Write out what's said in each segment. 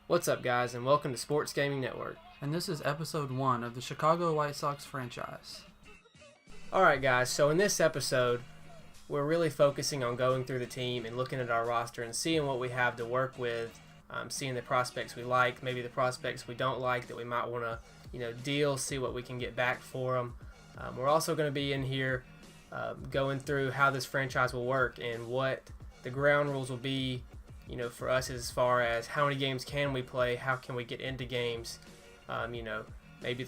What's up, guys, and welcome to Sports Gaming Network. And this is episode 1 of the Chicago White Sox Franchise. Alright, guys, so in this episode, we're really focusing on going through the team and looking at our roster and seeing what we have to work with, seeing the prospects we like, maybe the prospects we don't like that we might want to, deal, see what we can get back for them. We're also going to be in here going through how this franchise will work and what the ground rules will be, for us as far as how many games can we play, how can we get into games, maybe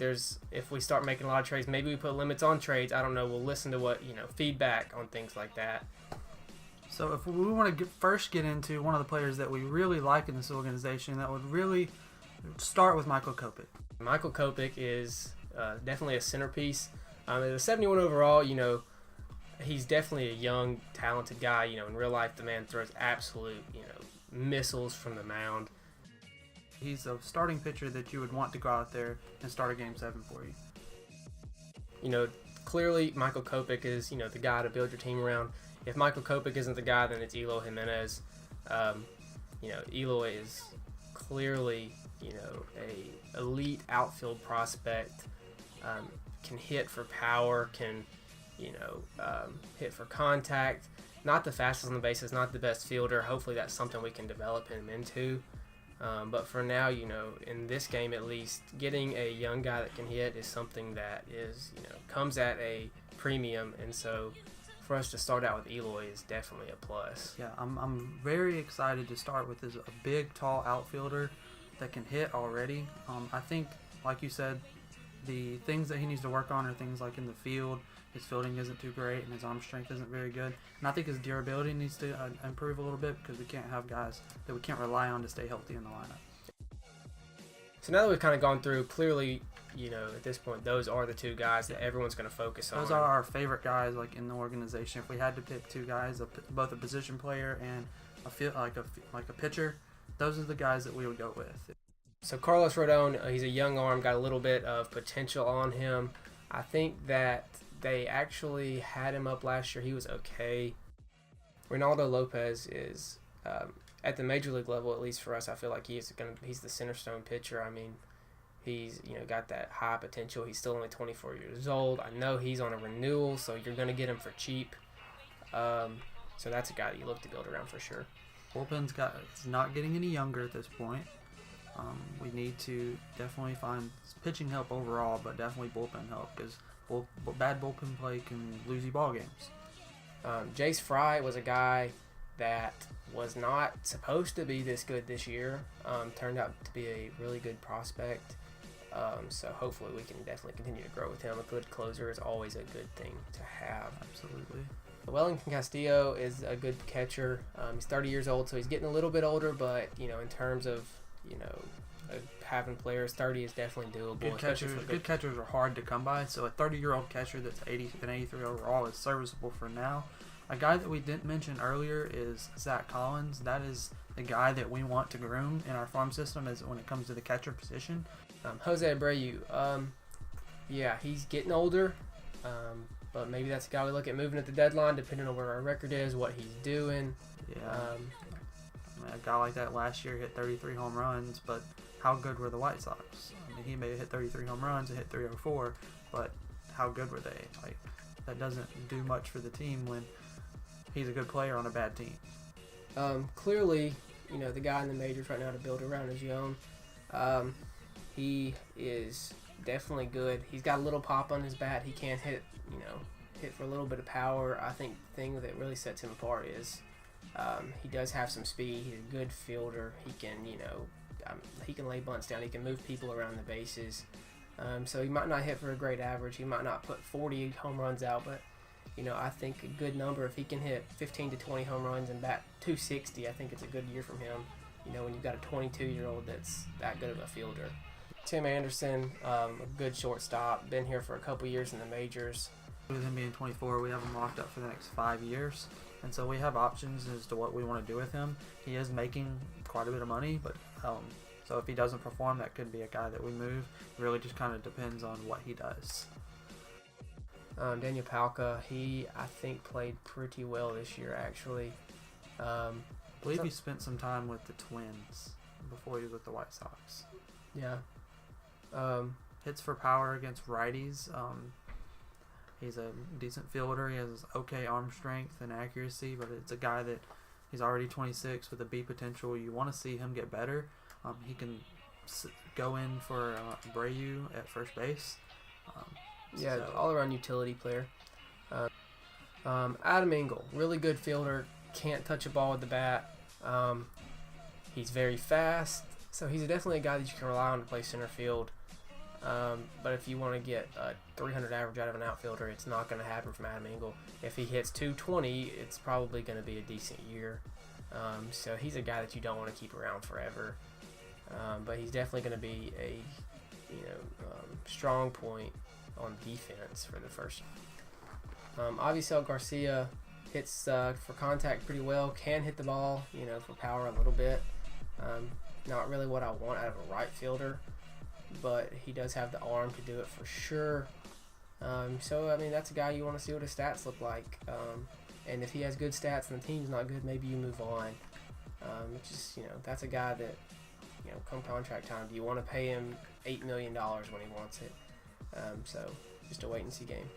if we start making a lot of trades, maybe we put limits on trades. I don't know. We'll listen to what, feedback on things like that. So if we want to first get into one of the players that we really like in this organization, that would really start with Michael Kopech. Michael Kopech is definitely a centerpiece. At a 71 overall, he's definitely a young, talented guy. In real life, the man throws absolute, missiles from the mound. He's a starting pitcher that you would want to go out there and start a Game 7 for you. Clearly Michael Kopech is, the guy to build your team around. If Michael Kopech isn't the guy, then it's Eloy Jimenez. Eloy is clearly, a elite outfield prospect. Can hit for power, can, hit for contact. Not the fastest on the bases, not the best fielder. Hopefully that's something we can develop him into. But for now, in this game at least, getting a young guy that can hit is something that is, comes at a premium. And so for us to start out with Eloy is definitely a plus. Yeah, I'm very excited to start with a big, tall outfielder that can hit already. I think, like you said, the things that he needs to work on are things like in the field. His fielding isn't too great, and his arm strength isn't very good. And I think his durability needs to improve a little bit because we can't have guys that we can't rely on to stay healthy in the lineup. So now that we've kind of gone through, clearly, at this point, those are the two guys that everyone's going to focus on. Those are our favorite guys, in the organization. If we had to pick two guys, both a position player and a pitcher, those are the guys that we would go with. So Carlos Rodon, he's a young arm, got a little bit of potential on him. I think that they actually had him up last year. He was okay. Ronaldo Lopez is, at the major league level, at least for us, I feel like he's the center stone pitcher. I mean, he's got that high potential. He's still only 24 years old. I know he's on a renewal, so you're going to get him for cheap. So that's a guy that you look to build around for sure. It's not getting any younger at this point. We need to definitely find pitching help overall, but definitely bullpen help because bad bullpen play can lose you ball games. Jace Fry was a guy that was not supposed to be this good this year. Turned out to be a really good prospect. So hopefully we can definitely continue to grow with him. A good closer is always a good thing to have. Absolutely. Wellington Castillo is a good catcher. He's 30 years old, so he's getting a little bit older, but, in terms of, having players, 30 is definitely doable. Good catchers are hard to come by, so a 30-year-old catcher that's an 83 overall is serviceable for now. A guy that we didn't mention earlier is Zach Collins. That is the guy that we want to groom in our farm system when it comes to the catcher position. Jose Abreu, he's getting older, but maybe that's a guy we look at moving at the deadline, depending on where our record is, what he's doing. Yeah. A guy like that last year hit 33 home runs, but how good were the White Sox? He may have hit 33 home runs and hit 304, but how good were they? That doesn't do much for the team when he's a good player on a bad team. Clearly, the guy in the majors right now to build around is young. He is definitely good. He's got a little pop on his bat. He can hit for a little bit of power. I think the thing that really sets him apart is he does have some speed. He's a good fielder. He can, he can lay bunts down. He can move people around the bases. So he might not hit for a great average. He might not put 40 home runs out, but, I think a good number. If he can hit 15 to 20 home runs and bat 260, I think it's a good year from him, when you've got a 22-year-old that's that good of a fielder. Tim Anderson, a good shortstop, been here for a couple years in the majors. With him being 24, we have him locked up for the next 5 years. And so we have options as to what we want to do with him. He is making quite a bit of money, but so if he doesn't perform, that could be a guy that we move. It really just kind of depends on what he does. Daniel Palka, he, I think, played pretty well this year, actually. I believe he spent some time with the Twins. before he was with the White Sox. Yeah. Hits for power against righties. He's a decent fielder. He has okay arm strength and accuracy, but it's a guy that he's already 26 with a B potential. You want to see him get better. He can go in for Brayu at first base. All-around utility player. Adam Engel, really good fielder. Can't touch a ball with the bat. He's very fast, so he's definitely a guy that you can rely on to play center field. But if you want to get a 300 average out of an outfielder, it's not going to happen from Adam Engel. If he hits 220, it's probably going to be a decent year. So he's a guy that you don't want to keep around forever. But he's definitely going to be a strong point on defense for the first year. Avisail Garcia hits for contact pretty well. Can hit the ball, for power a little bit. Not really what I want out of a right fielder, but he does have the arm to do it for sure. That's a guy you want to see what his stats look like. And if he has good stats and the team's not good, maybe you move on. That's a guy that, come contract time, do you want to pay him $8 million when he wants it? Just a wait and see game.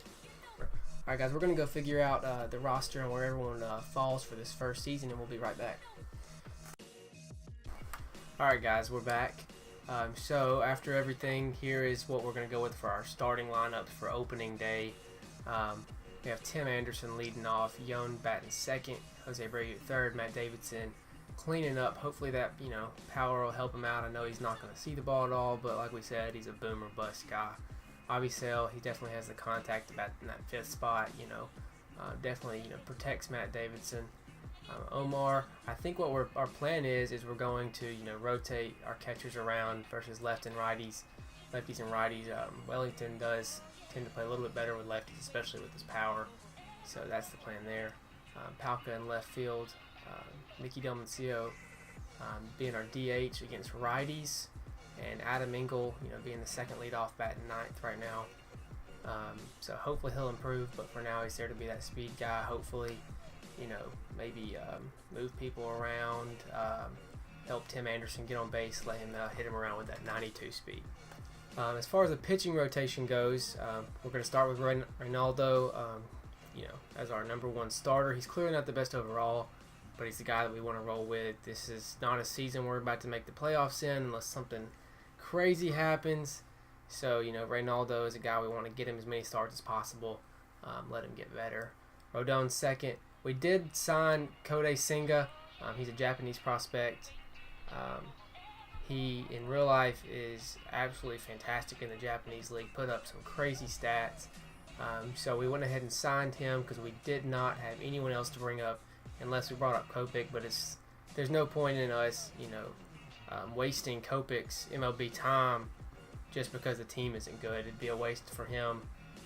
All right, guys, we're going to go figure out the roster and where everyone falls for this first season, and we'll be right back. All right, guys, we're back. So after everything, here is what we're going to go with for our starting lineup for opening day. We have Tim Anderson leading off, Yon batting second, Jose Abreu third, Matt Davidson cleaning up. Hopefully that, power will help him out. I know he's not going to see the ball at all, but like we said, he's a boom or bust guy. Avisail, he definitely has the contact about in that fifth spot, definitely, protects Matt Davidson. Omar, I think what our plan is we're going to, rotate our catchers around versus lefties and righties. Wellington does tend to play a little bit better with lefties, especially with his power. So that's the plan there. Palka in left field. Mickey Delmencio being our DH against righties. And Adam Engel, being the second leadoff batting ninth right now. So hopefully he'll improve, but for now he's there to be that speed guy. Hopefully, maybe move people around, help Tim Anderson get on base, let him hit him around with that 92 speed. As far as the pitching rotation goes, we're going to start with Reynaldo, as our number one starter. He's clearly not the best overall, but he's the guy that we want to roll with. This is not a season we're about to make the playoffs in unless something crazy happens. So, Reynaldo is a guy we want to get him as many starts as possible, let him get better. Rodon second. We did sign Kodai Senga. He's a Japanese prospect. He, in real life, is absolutely fantastic in the Japanese league. Put up some crazy stats. So we went ahead and signed him because we did not have anyone else to bring up unless we brought up Kopech. But there's no point in us, wasting Kopech's MLB time just because the team isn't good. It'd be a waste for him.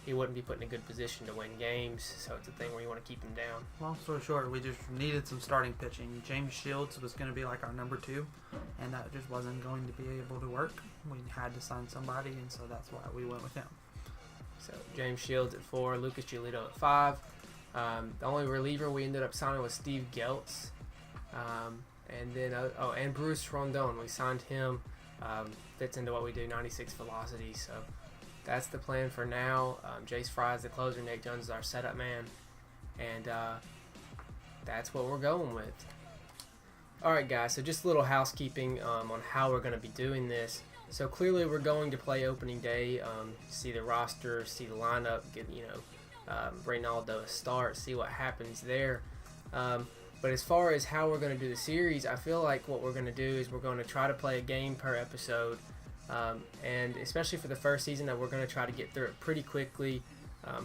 He wouldn't be put in a good position to win games, so it's a thing where you want to keep him down. Long story short, we just needed some starting pitching. James Shields was going to be like our number two, and that just wasn't going to be able to work. We had to sign somebody, and so that's why we went with him. So James Shields at 4, Lucas Giolito at 5. The only reliever we ended up signing was Steve Geltz. And then, and Bruce Rondon. We signed him. Fits into what we do, 96 velocity, so that's the plan for now. Jace Fry is the closer. Nate Jones is our setup man. And that's what we're going with. Alright guys, so just a little housekeeping on how we're going to be doing this. So clearly we're going to play opening day, see the roster, see the lineup, get Reynaldo a start, see what happens there. But as far as how we're going to do the series, I feel like what we're going to do is we're going to try to play a game per episode. And especially for the first season, that we're going to try to get through it pretty quickly.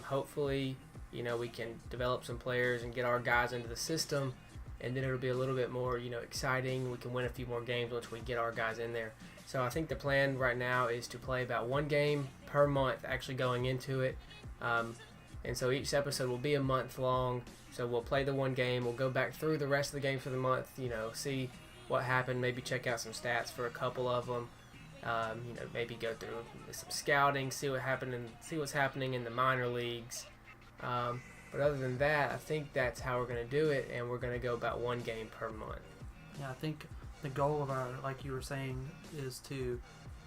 Hopefully, we can develop some players and get our guys into the system, and then it'll be a little bit more, exciting. We can win a few more games once we get our guys in there. So I think the plan right now is to play about one game per month actually going into it. And so each episode will be a month long. So we'll play the one game. We'll go back through the rest of the games for the month, see what happened, maybe check out some stats for a couple of them. Maybe go through some scouting, see what's happening in the minor leagues. But other than that, I think that's how we're going to do it, and we're going to go about one game per month. Yeah, I think the goal of our, like you were saying, is to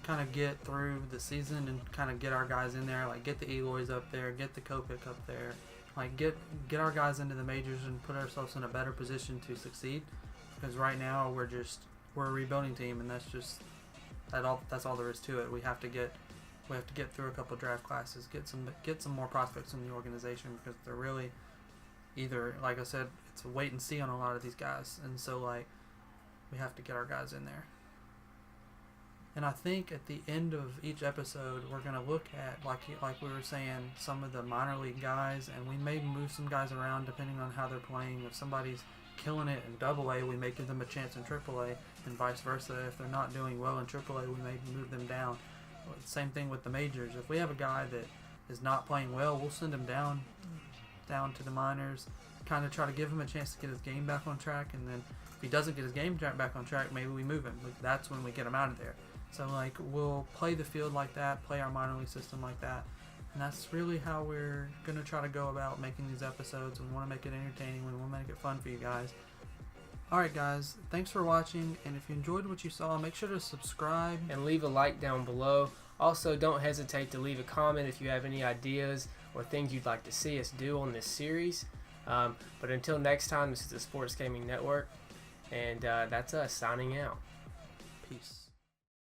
kind of get through the season and kind of get our guys in there, like get the Eloys up there, get the Kopech up there, like get our guys into the majors and put ourselves in a better position to succeed. Because right now we're a rebuilding team, and that's all there is to it. We have to get through a couple draft classes, get some more prospects in the organization, because they're really either, like I said, it's a wait and see on a lot of these guys, and so like we have to get our guys in there. And I think at the end of each episode, we're going to look at, like we were saying, some of the minor league guys, and we may move some guys around depending on how they're playing. If somebody's killing it in Double-A, we may give them a chance in Triple-A, and vice versa. If they're not doing well in Triple-A, we may move them down. Same thing with the majors. If we have a guy that is not playing well, we'll send him down to the minors, kind of try to give him a chance to get his game back on track, and then if he doesn't get his game back on track, maybe we move him. That's when we get him out of there. So like we'll play the field like that, play our minor league system like that, and that's really how we're going to try to go about making these episodes. We want to make it entertaining, we want to make it fun for you guys. Alright guys, thanks for watching, and if you enjoyed what you saw, make sure to subscribe. And leave a like down below. Also, don't hesitate to leave a comment if you have any ideas or things you'd like to see us do on this series. But until next time, this is the Sports Gaming Network, and that's us signing out. Peace.